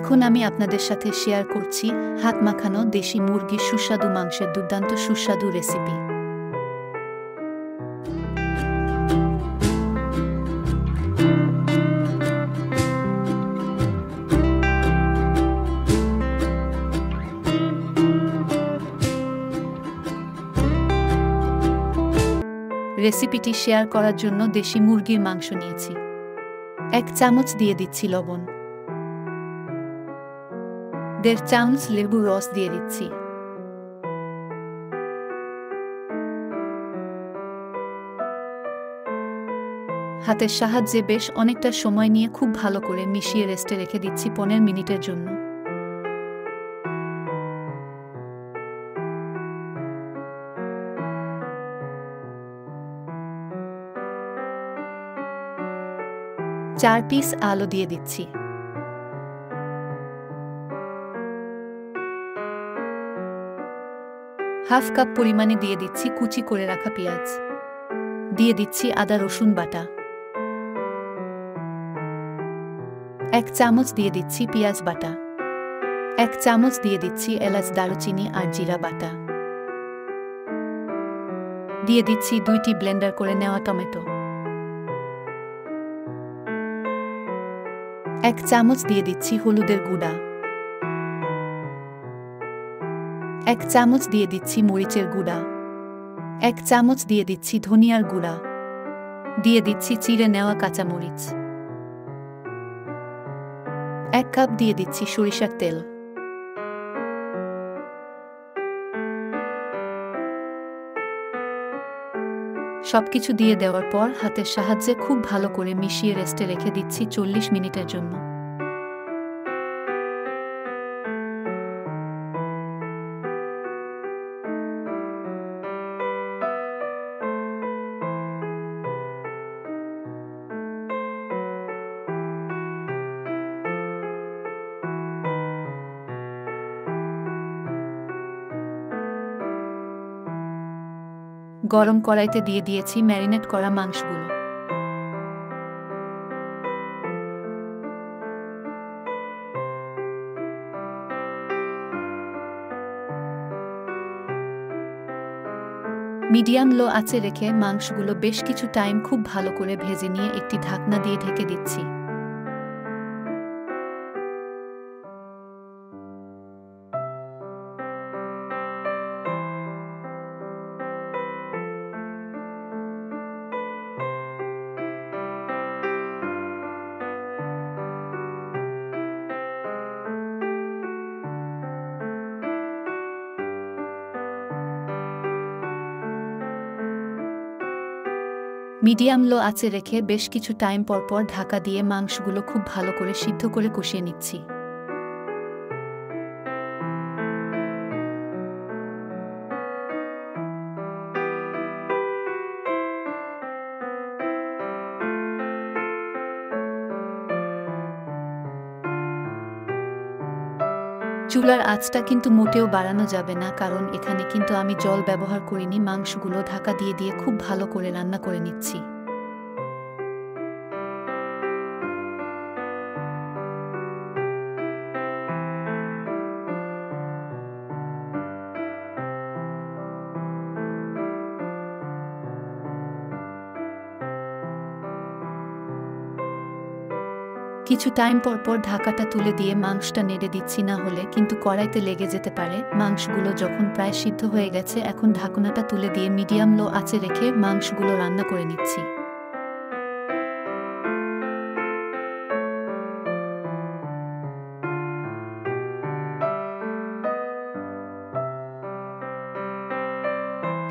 এখন আমি আপনাদের সাথে শেয়ার করছি হাত মাখানো দেশি মুরগির সুস্বাদু মাংসের দুর্দান্ত সুস্বাদু রেসিপি। রেসিপিটি শেয়ার করার জন্য দেশি মুরগির মাংস নিয়েছি। 1 চামচ দিয়ে দিচ্ছি লবণ, 1.5 চামচ লেবুর রস দিয়ে দিচ্ছি, হাতের সাহায্যে বেশ অনেকটা সময় নিয়ে খুব ভালো করে মিশিয়ে রেস্টে রেখে দিচ্ছি 15 মিনিটের জন্য। চার পিস আলু দিয়ে দিচ্ছি, হাফ কাপ পরিমাণে দিয়ে দিচ্ছি কুচি করে রাখা পেঁয়াজ, দিয়ে দিচ্ছি আদা রসুন বাটা, 1 চামচ দিয়ে দিচ্ছি পেঁয়াজ বাটা, 1 চামচ দিয়ে দিচ্ছি এলাচ দারুচিনি আর জিরা বাটা, দিয়ে দিচ্ছি 2টি ব্লেন্ডার করে নেওয়া টমেটো, 1 চামচ দিয়ে দিচ্ছি হলুদের গুঁড়া, 1 চামচ দিয়ে দিচ্ছি মরিচের গুঁড়া, 1 চামচ দিয়ে দিচ্ছি ধনিয়ার গুঁড়া, দিয়ে দিচ্ছি চিড়ে নেওয়া কাঁচামরিচ, 1 কাপ দিয়ে দিচ্ছি সরিষার তেল। সবকিছু দিয়ে দেওয়ার পর হাতের সাহায্যে খুব ভালো করে মিশিয়ে রেস্টে রেখে দিচ্ছি 40 মিনিটের জন্য। গরম কড়াইতে দিয়ে দিয়েছি ম্যারিনেট করা মাংসগুলো। মিডিয়াম লো আঁচে রেখে মাংসগুলো বেশ কিছু টাইম খুব ভালো করে ভেজে নিয়ে একটি ঢাকনা দিয়ে ঢেকে দিচ্ছি। মিডিয়াম লো আঁচে রেখে বেশ কিছু টাইম পর ঢাকা দিয়ে মাংসগুলো খুব ভালো করে সিদ্ধ করে কষিয়ে নিচ্ছি। চুলার আঁচটা কিন্তু মোটেও বাড়ানো যাবে না, কারণ এখানে কিন্তু আমি জল ব্যবহার করিনি। মাংসগুলো ঢাকা দিয়ে দিয়ে খুব ভালো করে রান্না করে নিচ্ছি। কিছু টাইম পর ঢাকাটা তুলে দিয়ে মাংসটা নেড়ে দিচ্ছি, না হলে কিন্তু কড়াইতে লেগে যেতে পারে। মাংসগুলো যখন প্রায় সিদ্ধ হয়ে গেছে, এখন ঢাকনাটা তুলে দিয়ে মিডিয়াম লো আঁচে রেখে মাংসগুলো রান্না করে নিচ্ছি।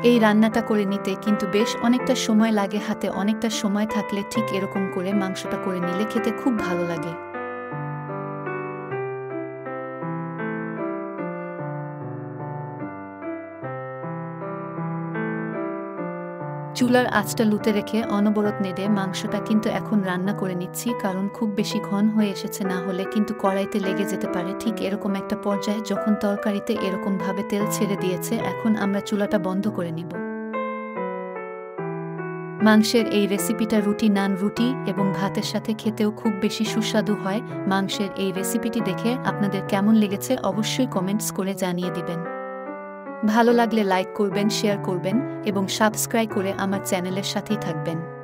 এই রান্নাটা করে নিতে কিন্তু বেশ অনেকটা সময় লাগে। হাতে অনেকটা সময় থাকলে ঠিক এরকম করে মাংসটা করে নিলে খেতে খুব ভালো লাগে। চুলার আঁচটা লুতে রেখে অনবরত নেড়ে মাংসটা কিন্তু এখন রান্না করে নিচ্ছি, কারণ খুব বেশি ঘন হয়ে এসেছে, না হলে কিন্তু কড়াইতে লেগে যেতে পারে। ঠিক এরকম একটা পর্যায়ে যখন তরকারিতে এরকম ভাবে তেল ছেড়ে দিয়েছে, এখন আমরা চুলাটা বন্ধ করে নিব। মাংসের এই রেসিপিটা রুটি, নান, রুটি এবং ভাতের সাথে খেতেও খুব বেশি সুস্বাদু হয়। মাংসের এই রেসিপিটি দেখে আপনাদের কেমন লেগেছে অবশ্যই কমেন্টস করে জানিয়ে দিবেন। ভালো লাগলে লাইক করবেন, শেয়ার করবেন এবং সাবস্ক্রাইব করে আমার চ্যানেলের সাথেই থাকবেন।